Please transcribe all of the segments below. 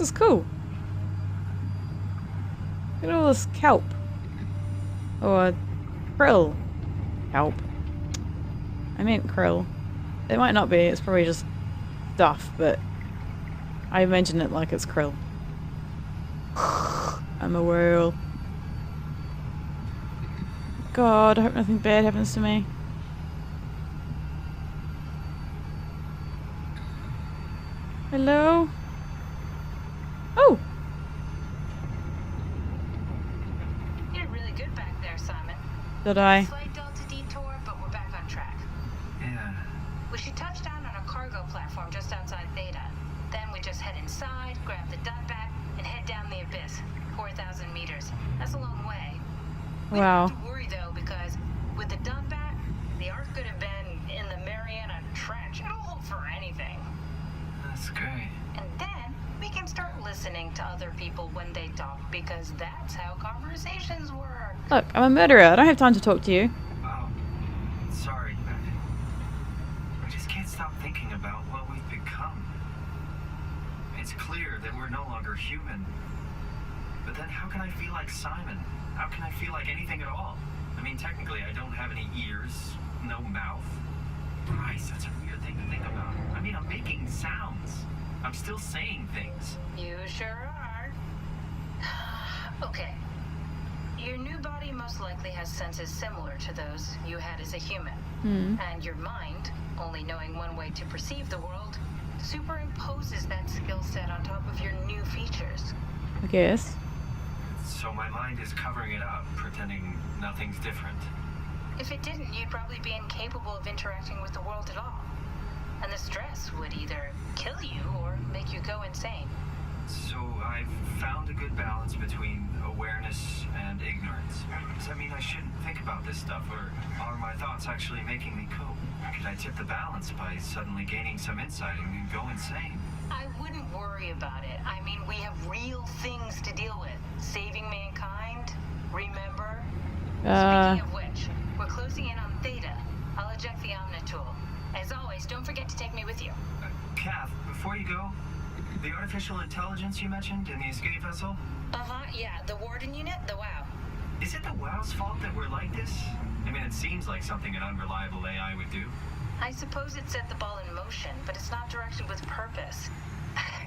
This is cool. Look at all this kelp. Or krill. Kelp. I meant krill. It might not be, it's probably just stuff, but I mention it like it's krill. I'm a whale. God, I hope nothing bad happens to me. Hello? Oh! You did really good back there, Simon. Did I? Slight Delta detour, but we're back on track. Yeah. We should touch down on a cargo platform just outside Theta. Then we just head inside, grab the dump back, and head down the abyss. 4,000 meters. That's a long way. We Wow. don't have to worry though, because with the dump back, the Ark could have been in the Mariana Trench. It'll hold for anything. That's great. And then we can start listening to other people when they talk, because that's how conversations work. Look, I'm a murderer. I don't have time to talk to you. Oh, sorry. I just can't stop thinking about what we've become. It's clear that we're no longer human. But then how can I feel like Simon? How can I feel like anything at all? I mean, technically, I don't have any ears, no mouth. Christ, that's a weird thing to think about. I mean, I'm making sounds. I'm still saying things. You sure are. Okay. Your new body most likely has senses similar to those you had as a human. And your mind, only knowing one way to perceive the world, superimposes that skill set on top of your new features. I guess. So my mind is covering it up, pretending nothing's different. If it didn't, you'd probably be incapable of interacting with the world at all. And the stress would either kill you or make you go insane. So I've found a good balance between awareness and ignorance. Does that mean I shouldn't think about this stuff, or are my thoughts actually making me cope? Could I tip the balance by suddenly gaining some insight and go insane? I wouldn't worry about it. I mean, we have real things to deal with. Saving mankind, remember? Speaking of which, we're closing in on Theta. I'll eject the Omnitool. As always, don't forget to take me with you. Kath, before you go, the artificial intelligence you mentioned in the escape vessel? Yeah, the Warden unit, the WOW. Is it the WOW's fault that we're like this? I mean, it seems like something an unreliable AI would do. I suppose it set the ball in motion, but it's not directed with purpose.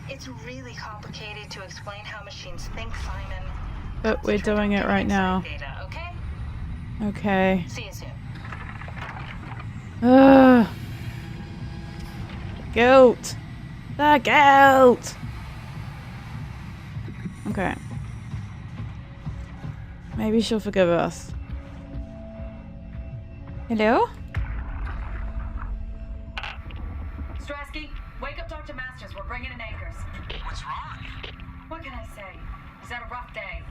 It's really complicated to explain how machines think, Simon. But we're doing it right now. Data, okay? Okay. See you soon. Goat! The goat! Okay. Maybe she'll forgive us. Hello? Strasky, wake up Dr. Masters. We're bringing in anchors. What's wrong? What can I say? He's had a rough day.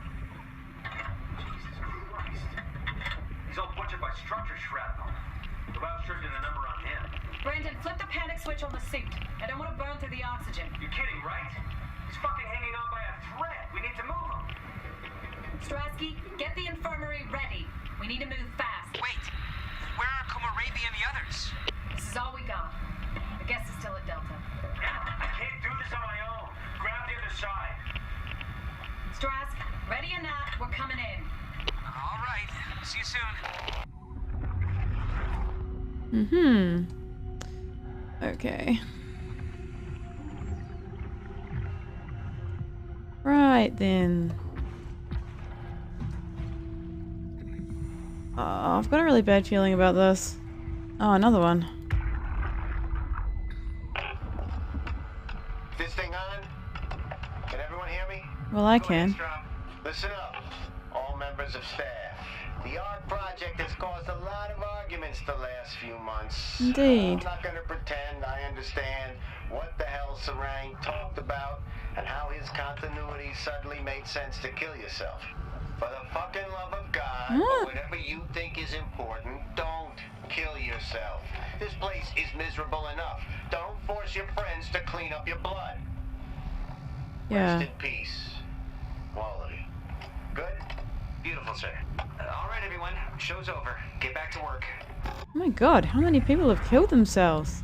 Jesus Christ. He's all butchered by structure shrapnel. The WOW's tripped in the number on him. Brandon, flip the panic switch on the suit. I don't want to burn through the oxygen. You're kidding, right? He's fucking hanging on by a thread. We need to move him. Strasky, get the infirmary ready. We need to move fast. Wait. Where are Komarabi and the others? This is all we got. The guest is still at Delta. I can't do this on my own. Grab the other side. Strask, ready or not, we're coming in. All right. See you soon. Okay. Right then. Oh, I've got a really bad feeling about this. Oh, another one. This thing on? Can everyone hear me? Well, I can. Listen up, all members of staff. The ARC project has caused a lot of arguments the last few months. Indeed. I'm not going to pretend I understand what the hell Sarang talked about and how his continuity suddenly made sense to kill yourself. For the fucking love of God, or whatever you think is important, don't kill yourself. This place is miserable enough. Don't force your friends to clean up your blood. Yeah. Rest in peace. Quality. Good? Beautiful, sir. All right, everyone. Show's over. Get back to work. Oh my god, how many people have killed themselves?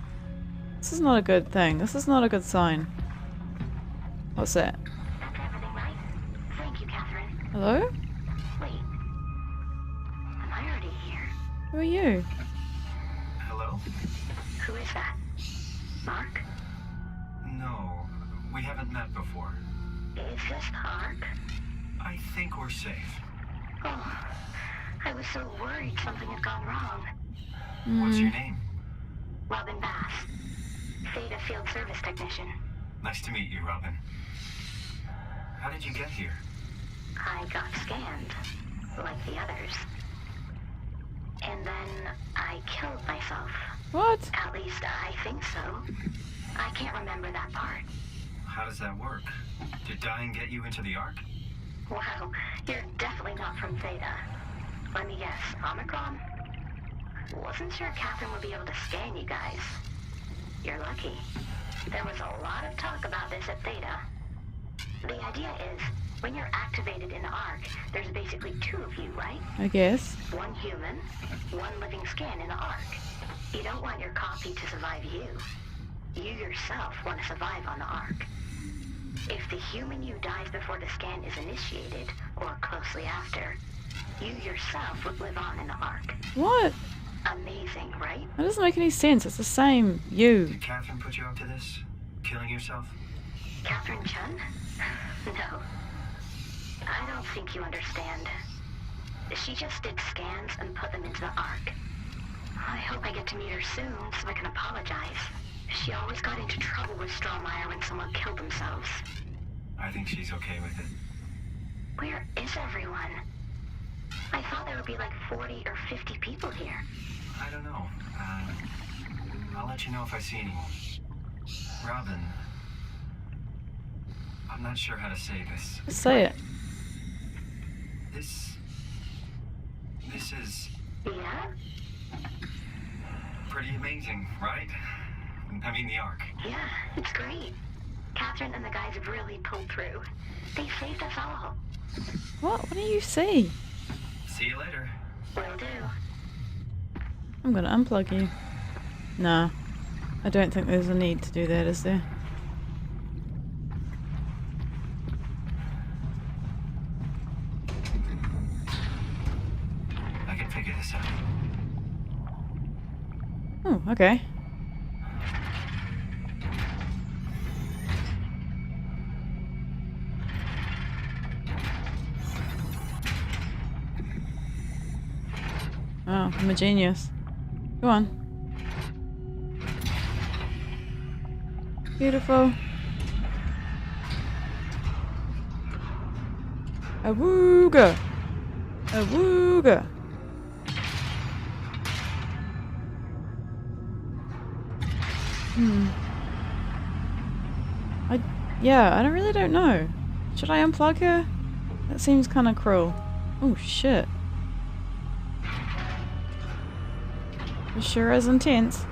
This is not a good thing. This is not a good sign. What's that? That's everything, right? Thank you, Catherine. Hello? Wait. Am I already here? Who are you? Hello? Who is that? Mark? No, we haven't met before. Is this Mark? I think we're safe. Oh, I was so worried something had gone wrong. What's your name? Robin Bass. Theta Field Service Technician. Nice to meet you, Robin. How did you get here? I got scanned, like the others. And then I killed myself. What? At least I think so. I can't remember that part. How does that work? Did dying get you into the Ark? Wow, you're definitely not from Theta. Let me guess, Omicron? Wasn't sure Catherine would be able to scan you guys. You're lucky. There was a lot of talk about this at Theta. The idea is, when you're activated in the Ark, there's basically two of you, right? I guess. One human, one living skin in the Ark. You don't want your copy to survive you. You yourself want to survive on the Ark. If the human you dies before the scan is initiated, or closely after, you yourself would live on in the Ark. What? Amazing, right? That doesn't make any sense. It's the same you. Did Catherine put you up to this? Killing yourself? Catherine Chun? No. I don't think you understand. She just did scans and put them into the Ark. I hope I get to meet her soon so I can apologize. She always got into trouble with Strohmeyer when someone killed themselves. I think she's okay with it. Where is everyone? I thought there would be like 40 or 50 people here. I don't know. I'll let you know if I see anyone. Robin, I'm not sure how to say this. Just say it. This is Yeah? pretty amazing, right? I mean, the Ark. Yeah, it's great. Catherine and the guys have really pulled through. They saved us all. What? What do you see? See you later. Will do. I'm gonna unplug you. Nah. I don't think there's a need to do that, is there? I can figure this out. Oh, okay. Oh, I'm a genius. Go on. Beautiful. Awooga! Awooga! I really don't know. Should I unplug her? That seems kind of cruel. Oh shit. It sure is intense.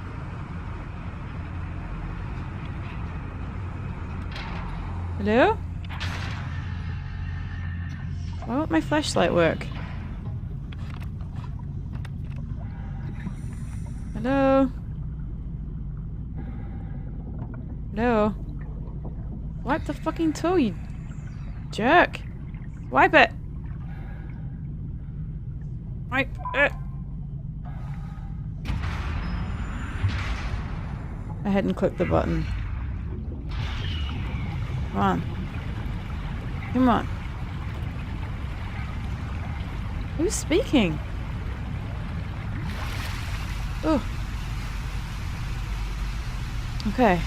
Hello? Why won't my flashlight work? Hello? Hello? Wipe the fucking tool, you jerk! Wipe it! Wipe it! I hadn't clicked the button. Come on. Come on. Who's speaking? Oh. Okay.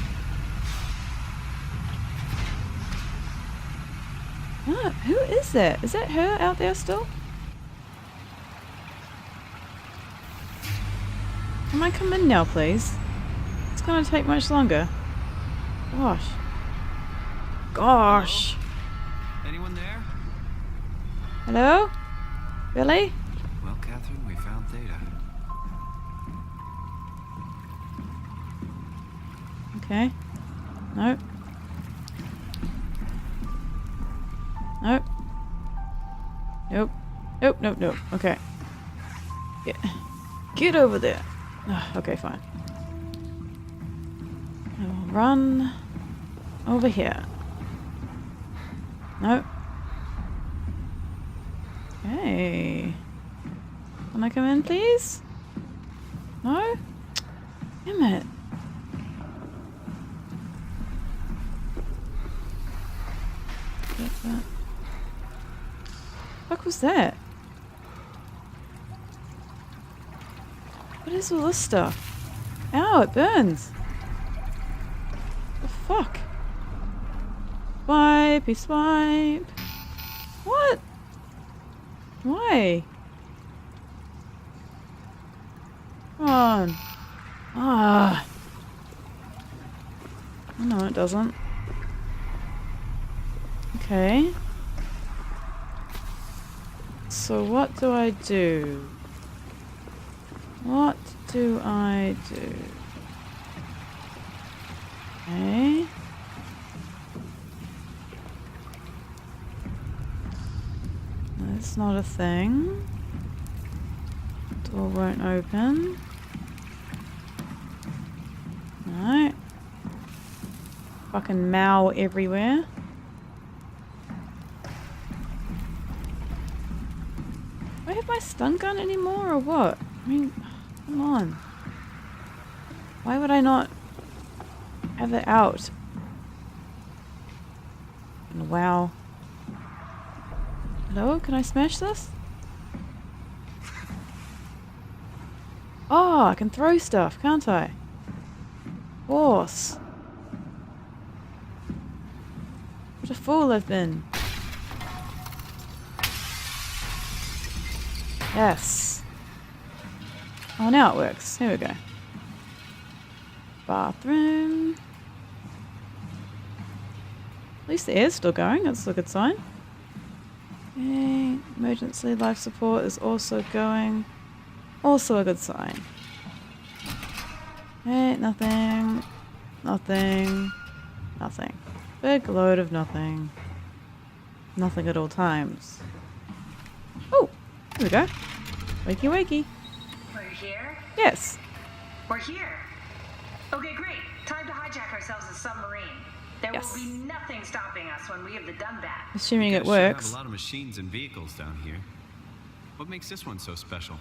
What? Who is that? Is that her out there still? Can I come in now, please? It's gonna take much longer. Gosh. Gosh. Anyone there? Hello? Billy? Well, Catherine, we found Theta. Okay. Nope. Nope. Nope. Nope, nope, nope. Okay. Get over there. Okay, fine. I will run over here. No. Okay. Can I come in, please? No? Damn it. Get that. What was that? What is all this stuff? Ow, it burns. The fuck? Swipey swipe. What? Why? Come on. Ah. Oh, no, it doesn't. Okay. So what do I do? What do I do? Okay. That's not a thing. Door won't open. No. Fucking Mao everywhere. Do I have my stun gun anymore or what? I mean, come on. Why would I not have it out? And wow. Hello? Can I smash this? Oh, I can throw stuff, can't I? Horse. What a fool I've been. Yes. Oh, now it works. Here we go. Bathroom. At least the air's still going. That's a good sign. Okay. Emergency life support is also going. Also a good sign. Okay, nothing. Nothing. Nothing. Big load of nothing. Nothing at all times. Oh! Here we go. Wakey wakey. We're here? Yes. We're here. Okay, great. Time to hijack ourselves a submarine. There Yes. will be nothing stopping us when we have the Dunbat. Assuming You it guys sure works. have a lot of machines and vehicles down here. What makes this one so special?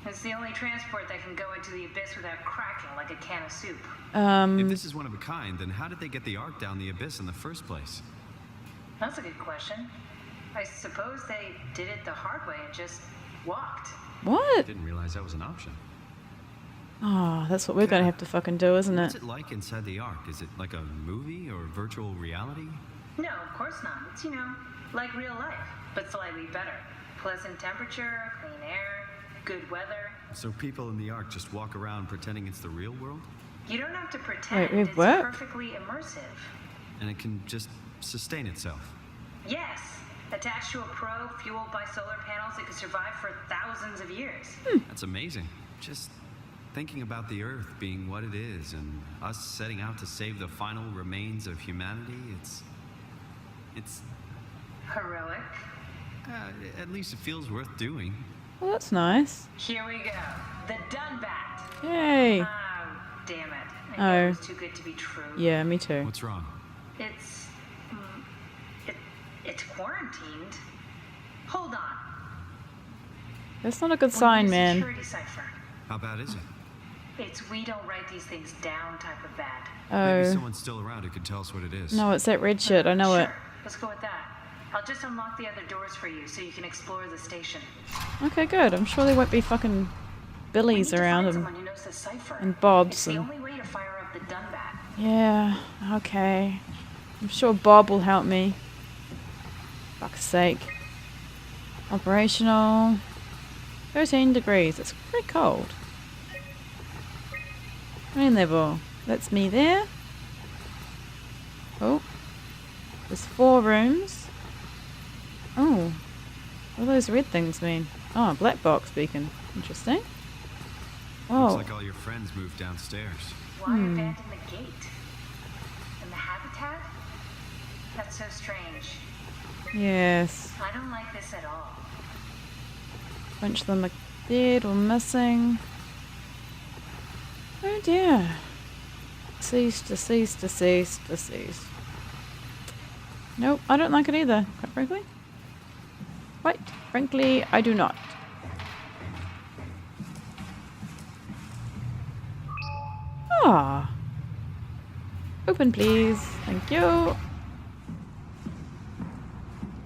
It's the only transport that can go into the abyss without cracking like a can of soup. If this is one of a kind, then how did they get the Ark down the abyss in the first place? That's a good question. I suppose they did it the hard way and just walked. What? Didn't realize that was an option. Oh, that's what we're gonna have to fucking do, isn't What's it? it like inside the Ark? Is it like a movie or virtual reality? No, of course not. It's, like real life, but slightly better. Pleasant temperature, clean air, good weather. So people in the Ark just walk around pretending it's the real world? You don't have to pretend. Wait, it's what? perfectly immersive. And it can just sustain itself? Yes. Attached to a probe fueled by solar panels, it could survive for thousands of years. That's amazing. Just thinking about the Earth being what it is and us setting out to save the final remains of humanity, it's Heroic. at least it feels worth doing. Well, that's nice. Here we go. The Dunbat. Yay. Oh, damn it. I knew it Oh. was too good to be true. Yeah, me too. What's wrong? It's... it's quarantined. Hold on. That's not a good We sign, need a man. security cipher. How bad is it? It's we don't write these things down type of bad. Maybe Oh. someone's still around who can tell us what it is. No, it's that red shit. I know sure. it. Let's go with that. I'll just unlock the other doors for you so you can explore the station. Okay, good. I'm sure there won't be fucking We billies need to around find and someone who knows the cipher. and Bobs It's the and- only way to fire up the Dunbat. yeah. Okay. I'm sure Bob will help me. Fuck's sake. Operational. 13 degrees. It's pretty cold. Rain level. That's me there. Oh. There's 4 rooms. Oh. What do those red things mean? Oh, a black box beacon. Interesting. Looks Oh. like all your friends moved downstairs. Why abandon the gate? And the habitat? That's so strange. Yes. I don't like this at all. Bunch of them are dead or missing. Oh dear. Deceased, deceased, deceased, deceased. Nope, I don't like it either, quite frankly. Quite frankly, I do not. Ah. Open, please. Thank you.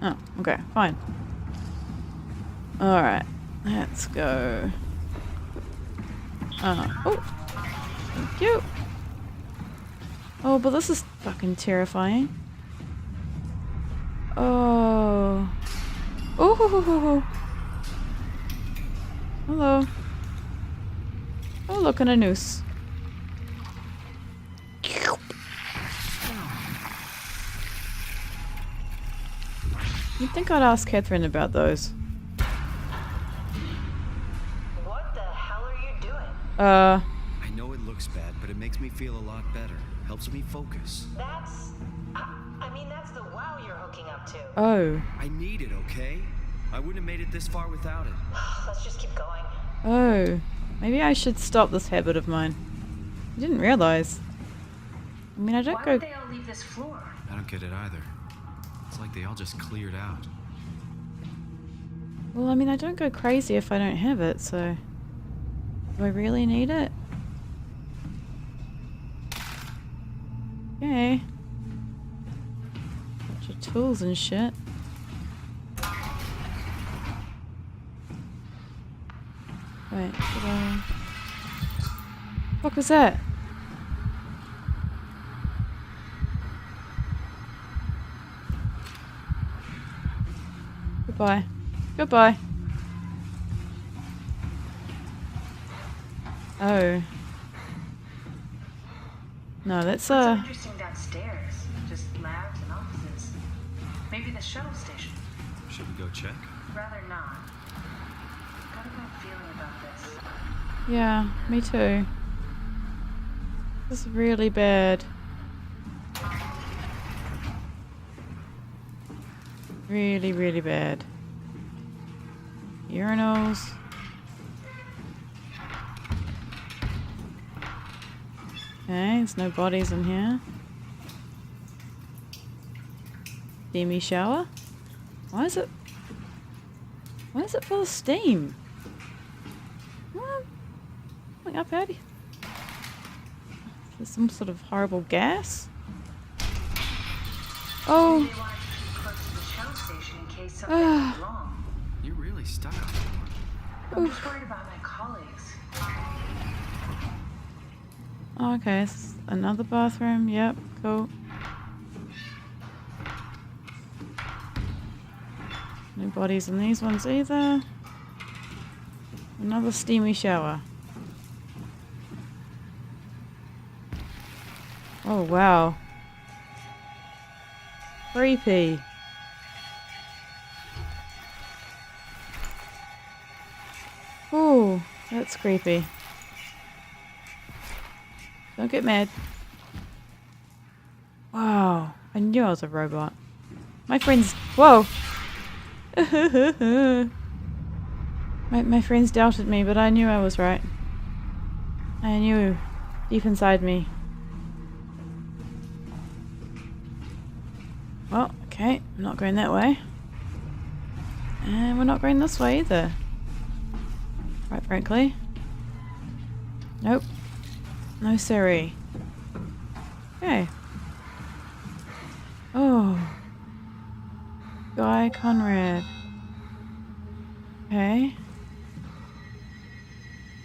Oh, okay, fine. Alright, let's go. Oh, thank you. Oh, but this is fucking terrifying. Oh. Oh. Hello. Oh, look, and a noose. You'd think I'd ask Catherine about those. What the hell are you doing? I know it looks bad, but it makes me feel a lot better. Helps me focus. That's the wow you're hooking up to. Oh. I need it, okay? I wouldn't have made it this far without it. Let's just keep going. Oh. Maybe I should stop this habit of mine. I didn't realize. I mean, I don't Why go... would they all leave this floor? I don't get it either. It's like they all just cleared out. Well, I mean, I don't go crazy if I don't have it, so... Do I really need it? Okay. Bunch of tools and shit. Wait, should I... What was that? Goodbye. Goodbye. Oh. No, that's What's so interesting downstairs? Just labs and offices. Maybe the shuttle station. Should we go check? Rather not. Got a bad feeling about this. Yeah, me too. This is really bad. Really, really bad. Urinals. Okay, there's no bodies in here. Steamy shower? Why is it full of steam? What? Coming up out of here. There's some sort of horrible gas? Oh. Maybe they wanted to keep close to the shuttle station in case something went wrong. You're really stuck. I'm just worried about my colleagues. Oh, okay, it's another bathroom. Yep, cool. No bodies in these ones either. Another steamy shower. Oh, wow. Creepy. Oh, that's creepy. Don't get mad. Wow. I knew I was a robot. My friends... Whoa! my friends doubted me, but I knew I was right. I knew deep inside me. Well, okay. I'm not going that way. And we're not going this way either. Quite frankly. Nope. No siree. Okay. Oh. Guy Conrad. Okay.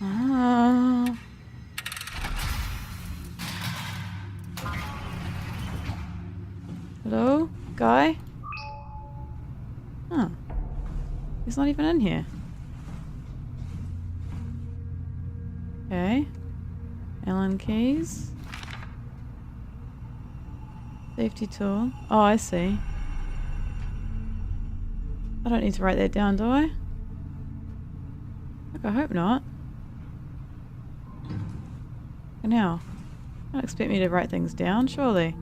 Ah. Hello? Guy? Huh. He's not even in here. Okay. Allen keys. Safety tool. Oh, I see. I don't need to write that down, do I? Look, I hope not. And now, don't expect me to write things down, surely.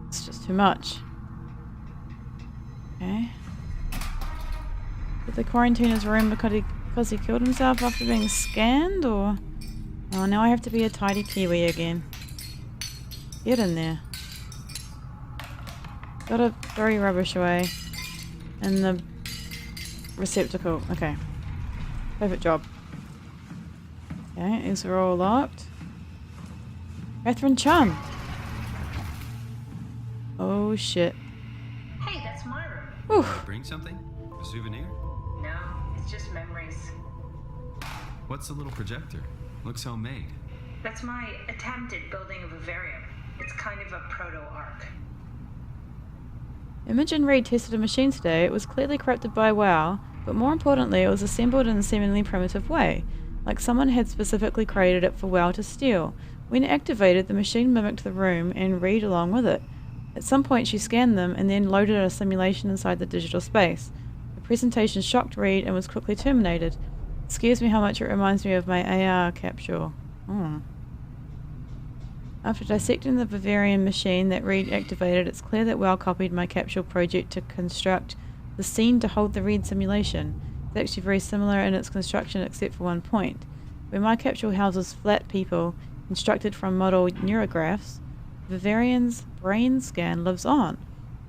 It's just too much. Okay. Did they quarantine his room because he killed himself after being scanned, or... Oh, now I have to be a tidy Kiwi again. Get in there. Gotta throw your rubbish away. And the receptacle. Okay. Perfect job. Okay, these are all locked. Catherine Chum! Oh shit. Hey, that's my room. Whew. Bring something? A souvenir? No, it's just memories. What's the little projector? Looks homemade. That's my attempted building of a vivarium. It's kind of a proto-arc. Imogen Reed tested a machine today. It was clearly corrupted by WoW, but more importantly, it was assembled in a seemingly primitive way, like someone had specifically created it for WoW to steal. When activated, the machine mimicked the room and Reed along with it. At some point, she scanned them and then loaded a simulation inside the digital space. The presentation shocked Reed and was quickly terminated. It scares me how much it reminds me of my AR capsule. After dissecting the Bavarian machine that Reed activated, it's clear that WoW copied my capsule project to construct the scene to hold the Reed simulation. It's actually very similar in its construction except for one point. Where my capsule houses flat people constructed from model neurographs, Bavarian's brain scan lives on.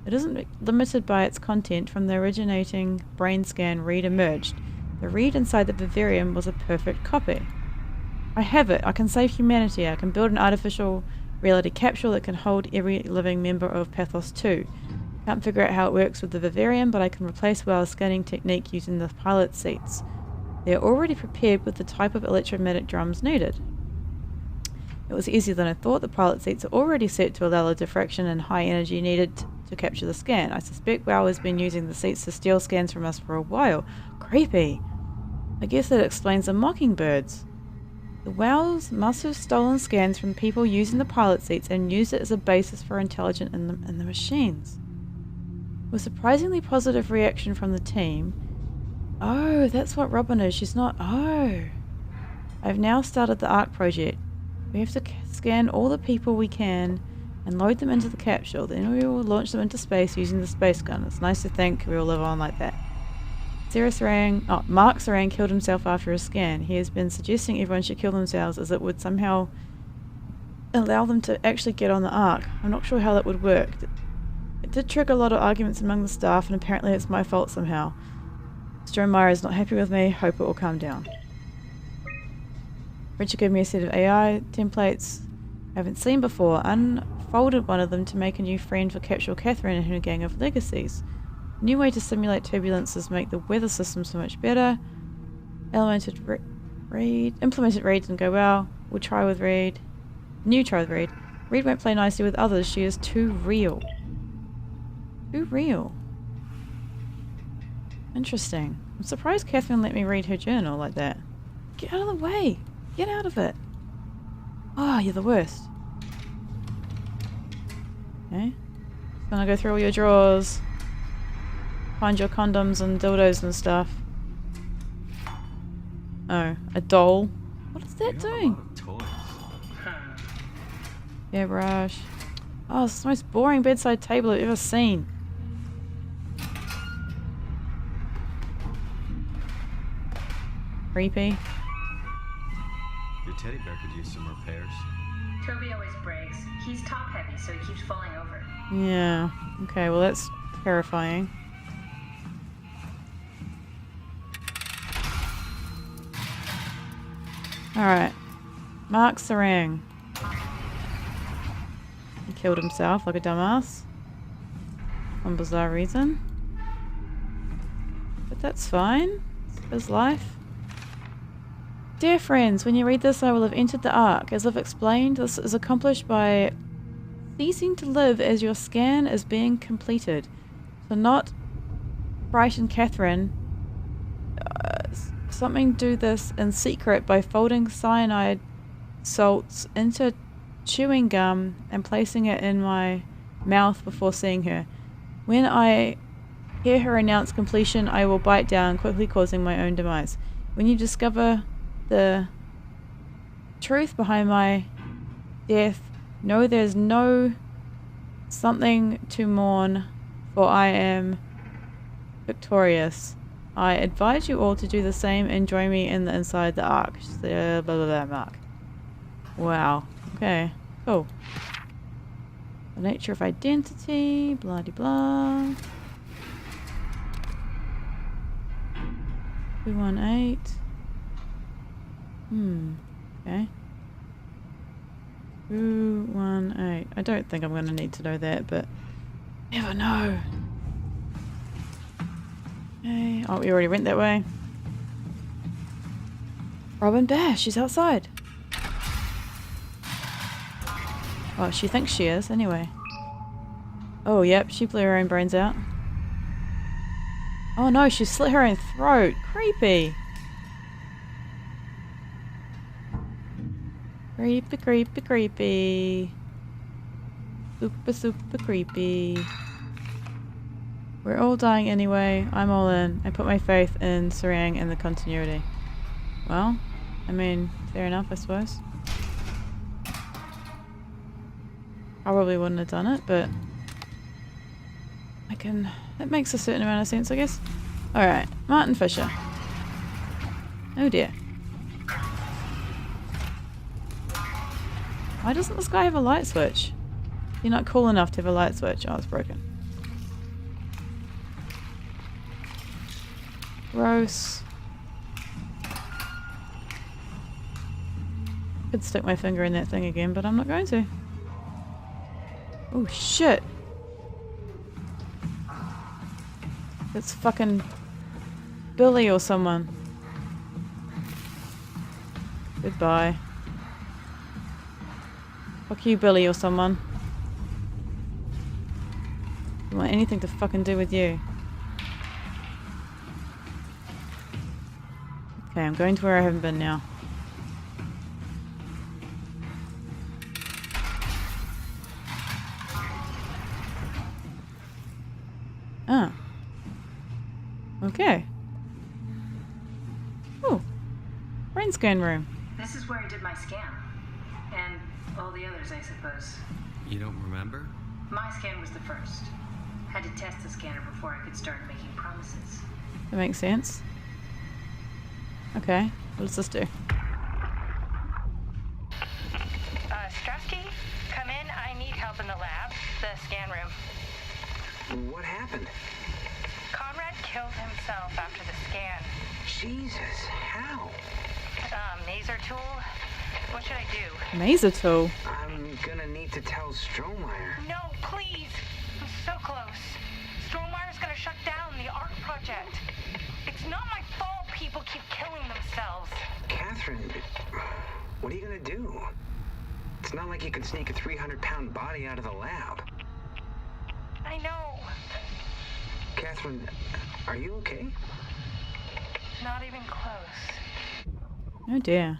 It isn't limited by its content. From the originating brain scan, Reed emerged. The Reed inside the Bavarian was a perfect copy. I have it. I can save humanity. I can build an artificial reality capsule that can hold every living member of Pathos 2. Can't figure out how it works with the Bavarian, but I can replace WoW's scanning technique using the pilot seats. They are already prepared with the type of electromagnetic drums needed. It was easier than I thought. The pilot seats are already set to allow the diffraction and high energy needed to capture the scan. I suspect WoW has been using the seats to steal scans from us for a while. Creepy. I guess that explains the mockingbirds. The WoWs must have stolen scans from people using the pilot seats and used it as a basis for intelligence in the machines. With surprisingly positive reaction from the team. Oh, that's what Robin is. She's not... Oh. I've now started the ARC project. We have to scan all the people we can and load them into the capsule. Then we will launch them into space using the space gun. It's nice to think we'll live on like that. Mark Sarang killed himself after a scan. He has been suggesting everyone should kill themselves as it would somehow allow them to actually get on the Ark. I'm not sure how that would work. It did trigger a lot of arguments among the staff, and apparently it's my fault somehow. Strohmeyer is not happy with me. Hope it will calm down. Richard gave me a set of AI templates I haven't seen before. Unfolded one of them to make a new friend for Capsule Catherine and her gang of legacies. New way to simulate turbulences make the weather system so much better. Implemented Reed didn't go well. We'll try with Reed. Try with Reed. Reed won't play nicely with others. She is too real. Too real. Interesting. I'm surprised Catherine let me read her journal like that. Get out of the way. Get out of it. Oh, you're the worst. Okay. Just gonna go through all your drawers. Find your condoms and dildos and stuff. Oh, a doll. What is that doing? Yeah, brush. Oh, it's the most boring bedside table I've ever seen. Creepy. Your teddy bear could use some repairs. Toby always breaks. He's top heavy, so he keeps falling over. Yeah. Okay, well that's terrifying. Alright. Mark Sarang. He killed himself like a dumbass. For some bizarre reason. But that's fine. It's his life. Dear friends, when you read this, I will have entered the Ark. As I've explained, this is accomplished by ceasing to live as your scan is being completed. So not frighten Catherine. Something do this in secret by folding cyanide salts into chewing gum and placing it in my mouth before seeing her. When I hear her announce completion, I will bite down, quickly causing my own demise. When you discover the truth behind my death, know there's no something to mourn, for I am victorious. I advise you all to do the same and join me in the inside the Ark. Blah blah blah Mark. Wow. Okay. Cool. The nature of identity, blah de blah. 218. Okay. 218. I don't think I'm going to need to know that, but never know. Okay. Oh, we already went that way. Robin Bear, she's outside. Oh, she thinks she is, anyway. Oh, yep, she blew her own brains out. Oh no, she slit her own throat. Creepy. Creepy, creepy, creepy. Super, super creepy. We're all dying anyway. I'm all in. I put my faith in Sarang and the continuity. Well, I mean, fair enough, I suppose. Probably wouldn't have done it, but I can... It makes a certain amount of sense, I guess. Alright, Martin Fisher. Oh dear. Why doesn't this guy have a light switch? You're not cool enough to have a light switch. Oh, it's broken. Gross. Could stick my finger in that thing again, but I'm not going to. Oh shit. It's fucking Billy or someone. Goodbye. Fuck you, Billy or someone. Don't want anything to fucking do with you. Okay, I'm going to where I haven't been now. Ah. Okay. Oh. Brain scan room. This is where I did my scan. And all the others, I suppose. You don't remember? My scan was the first. Had to test the scanner before I could start making promises. That makes sense. Okay. What does this do? Strasky, come in. I need help in the lab. The scan room. What happened? Conrad killed himself after the scan. Jesus, how? Maser tool? What should I do? Maser tool? I'm gonna need to tell Strohmeyer. No, please! I'm so close. Strohmeyer's gonna shut down the art project. It's not my fault people keep killing themselves. Catherine, what are you gonna do? It's not like you could sneak a 300-pound body out of the lab. I know. Catherine, are you okay? Not even close. Oh dear.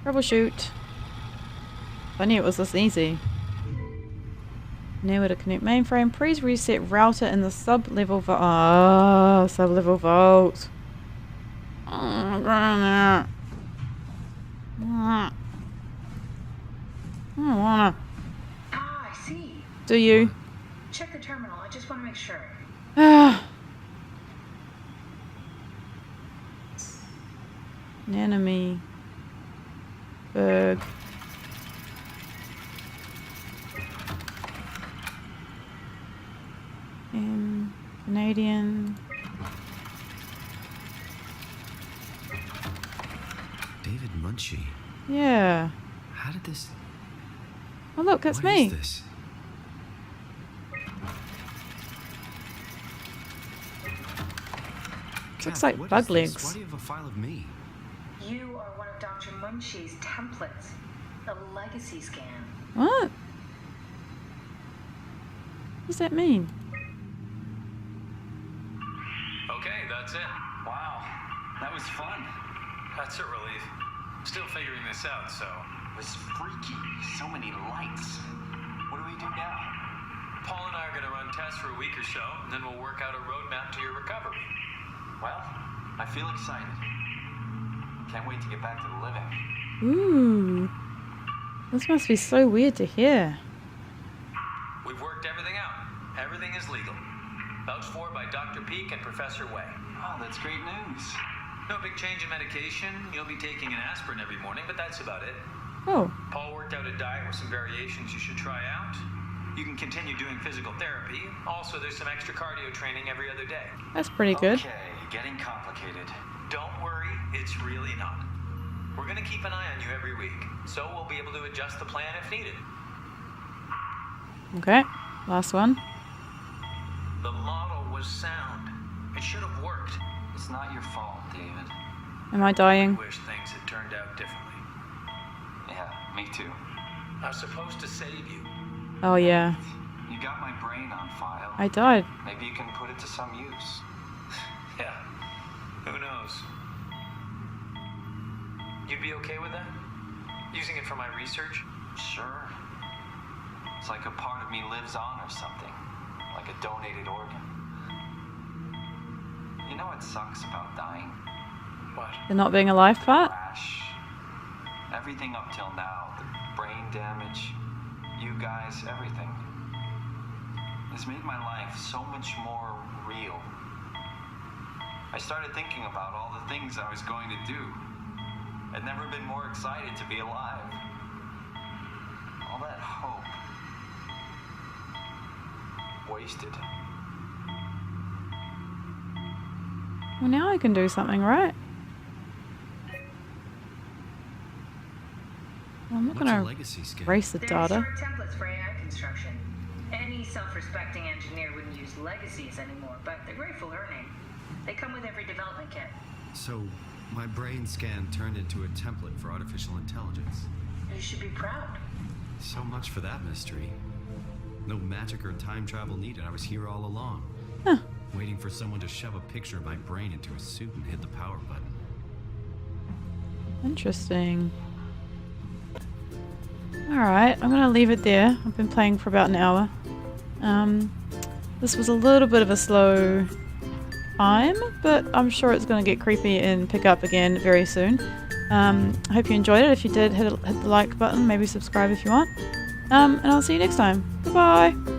Troubleshoot. I knew it was this easy. Nowhere to connect mainframe. Please reset router in the sub-level vault. Oh, sub-level vault. I don't wanna. Ah, I see. Do you? Check the terminal. I just want to make sure. An enemy. Berg. Canadian. David Munchie. Yeah. How did this... Oh look, that's What me. is this? Looks Kath, like what bug is this? legs. Why do you have a file of me? You are one of Dr. Munchie's templates. A legacy scan. What? What does that mean? Okay, that's it. Wow, that was fun. That's a relief. Still figuring this out, so. It was freaky. So many lights. What do we do now? Paul and I are going to run tests for a week or so, and then we'll work out a roadmap to your recovery. Well, I feel excited. Can't wait to get back to the living. Ooh. This must be so weird to hear. We've worked everything out. Everything is legal. Vouched for by Dr. Peak and Professor Way. Oh, that's great news. No big change in medication. You'll be taking an aspirin every morning, but that's about it. Oh. Paul worked out a diet with some variations you should try out. You can continue doing physical therapy. Also, there's some extra cardio training every other day. That's pretty good. Okay, getting complicated. Don't worry, it's really not. We're gonna keep an eye on you every week, so we'll be able to adjust the plan if needed. Okay, last one. The model was sound. It should have worked. It's not your fault, David. Am I dying? I wish things had turned out differently. Yeah, me too. I was supposed to save you. Oh yeah, You got my brain on file. I died. Maybe you can put it to some use. Yeah, who knows? You'd be okay with that? Using it for my research? Sure. It's like a part of me lives on or something. Like a donated organ. You know what sucks about dying? What? The not being alive part? Crash. Everything up till now, the brain damage, you guys, everything, has made my life so much more real. I started thinking about all the things I was going to do. I'd never been more excited to be alive. All that hope. Wasted. Well, now I can do something, right? Well, I'm not What's a gonna legacy scan? erase the They're data. short templates for AI construction. Any self-respecting engineer wouldn't use legacies anymore, but they're great for learning. They come with every development kit. So, my brain scan turned into a template for artificial intelligence. You should be proud. So much for that mystery. No magic or time travel needed. I was here all along. Huh. Waiting for someone to shove a picture of my brain into a suit and hit the power button. Interesting. Alright, I'm gonna leave it there. I've been playing for about an hour. This was a little bit of a slow time, but I'm sure it's gonna get creepy and pick up again very soon. I hope you enjoyed it. If you did, hit the like button, maybe subscribe if you want. And I'll see you next time. Goodbye!